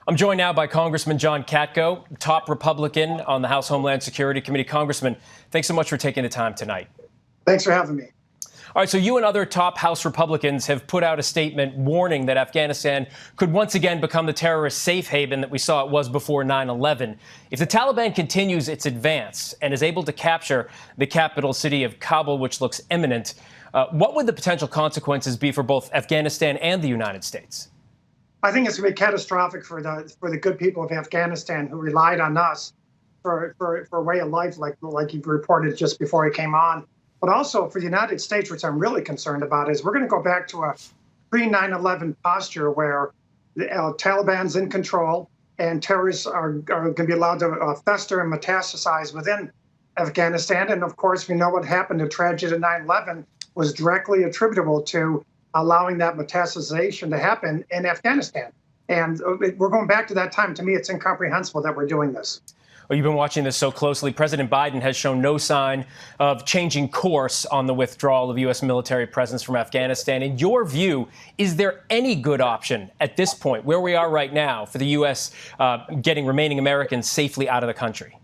I'm joined now by Congressman John Katko, top Republican on the House Homeland Security Committee. Congressman, thanks so much for taking the time tonight. Thanks for having me. All right, so you and other top House Republicans have put out a statement warning that Afghanistan could once again become the terrorist safe haven that we saw it was before 9/11. If the Taliban continues its advance and is able to capture the capital city of Kabul, which looks imminent, what would the potential consequences be for both Afghanistan and the United States? I think it's going to be catastrophic for the good people of Afghanistan who relied on us for a way of life, like you reported just before I came on. But also for the United States, which I'm really concerned about, is we're going to go back to a pre-9/11 posture where the Taliban's in control and terrorists are going to be allowed to fester and metastasize within Afghanistan. And of course, we know what happened. The tragedy of 9/11 was directly attributable to allowing that metastasization to happen in Afghanistan. And we're going back to that time. To me, it's incomprehensible that we're doing this. Well, you've been watching this so closely. President Biden has shown no sign of changing course on the withdrawal of U.S. military presence from Afghanistan. In your view, is there any good option at this point, where we are right now, for the U.S. Getting remaining Americans safely out of the country?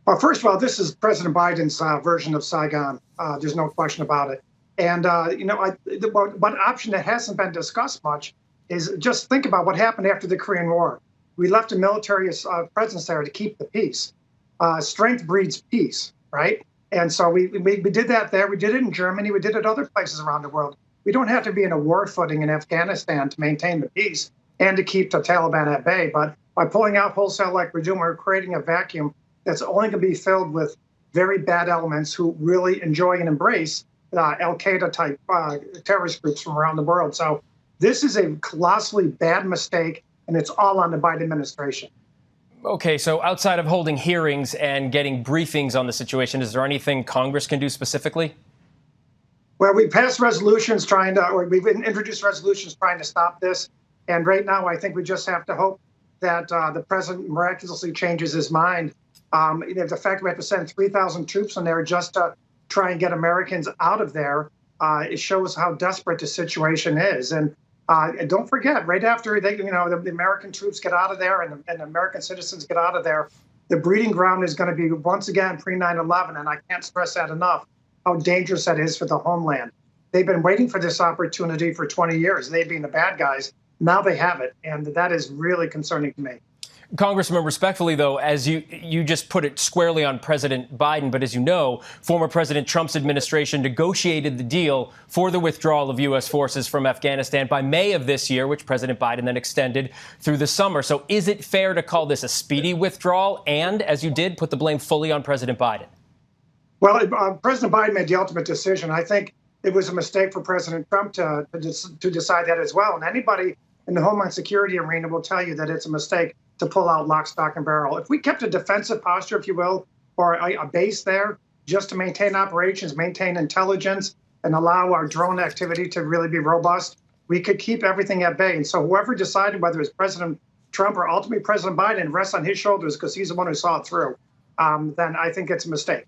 Well, first of all, this is President Biden's version of Saigon. There's no question about it. And, one option that hasn't been discussed much is just think about what happened after the Korean War. We left a military presence there to keep the peace. Strength breeds peace, right? And so we did that there. We did it in Germany. We did it other places around the world. We don't have to be in a war footing in Afghanistan to maintain the peace and to keep the Taliban at bay. But by pulling out wholesale like we're doing, we're creating a vacuum that's only going to be filled with very bad elements who really enjoy and embrace Al-Qaeda type terrorist groups from around the world. So this is a colossally bad mistake, and it's all on the Biden administration. Okay, so outside of holding hearings and getting briefings on the situation, is there anything Congress can do specifically? Well, we passed resolutions we've introduced resolutions trying to stop this. And right now, I think we just have to hope that the president miraculously changes his mind. The fact we have to send 3,000 troops in there just to try and get Americans out of there, it shows how desperate the situation is. And don't forget, right after the American troops get out of there and American citizens get out of there, the breeding ground is going to be once again pre-9/11. And I can't stress that enough, how dangerous that is for the homeland. They've been waiting for this opportunity for 20 years, they being the bad guys. Now they have it. And that is really concerning to me. Congressman, respectfully, though, as you just put it squarely on President Biden, but as you know, former President Trump's administration negotiated the deal for the withdrawal of U.S. forces from Afghanistan by May of this year, which President Biden then extended through the summer. So is it fair to call this a speedy withdrawal and, as you did, put the blame fully on President Biden? Well, President Biden made the ultimate decision. I think it was a mistake for President Trump to decide that as well. And anybody in the Homeland Security arena will tell you that it's a mistake to pull out lock, stock, and barrel. If we kept a defensive posture, if you will, or a base there just to maintain operations, maintain intelligence, and allow our drone activity to really be robust, we could keep everything at bay. And so whoever decided, whether it's President Trump or ultimately President Biden, rests on his shoulders because he's the one who saw it through, then I think it's a mistake.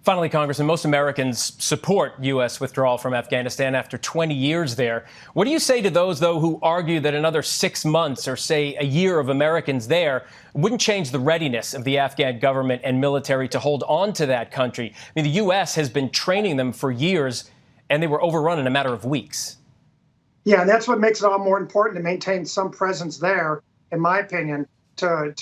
Finally, Congressman, most Americans support U.S. withdrawal from Afghanistan after 20 years there. What do you say to those, though, who argue that another 6 months or, say, a year of Americans there wouldn't change the readiness of the Afghan government and military to hold on to that country? I mean, the U.S. has been training them for years, and they were overrun in a matter of weeks. Yeah, and that's what makes it all more important to maintain some presence there, in my opinion, to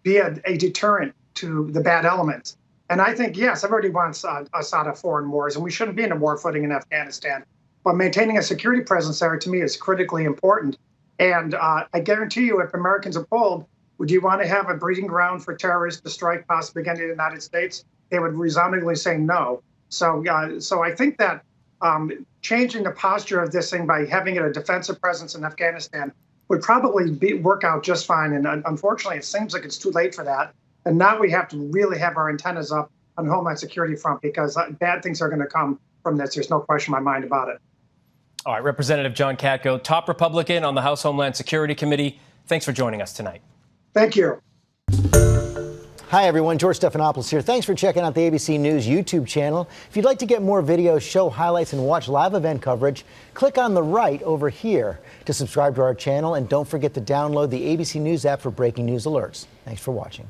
be a deterrent to the bad elements. And I think, yes, everybody wants us out of foreign wars, and we shouldn't be in a war footing in Afghanistan. But maintaining a security presence there, to me, is critically important. And I guarantee you, if Americans are polled, would you want to have a breeding ground for terrorists to strike possibly against the United States? They would resoundingly say no. So I think that changing the posture of this thing by having it a defensive presence in Afghanistan would probably work out just fine. And unfortunately, it seems like it's too late for that. And now we have to really have our antennas up on the Homeland Security front because bad things are going to come from this. There's no question in my mind about it. All right, Representative John Katko, top Republican on the House Homeland Security Committee. Thanks for joining us tonight. Thank you. Hi, everyone. George Stephanopoulos here. Thanks for checking out the ABC News YouTube channel. If you'd like to get more videos, show highlights, and watch live event coverage, click on the right over here to subscribe to our channel. And don't forget to download the ABC News app for breaking news alerts. Thanks for watching.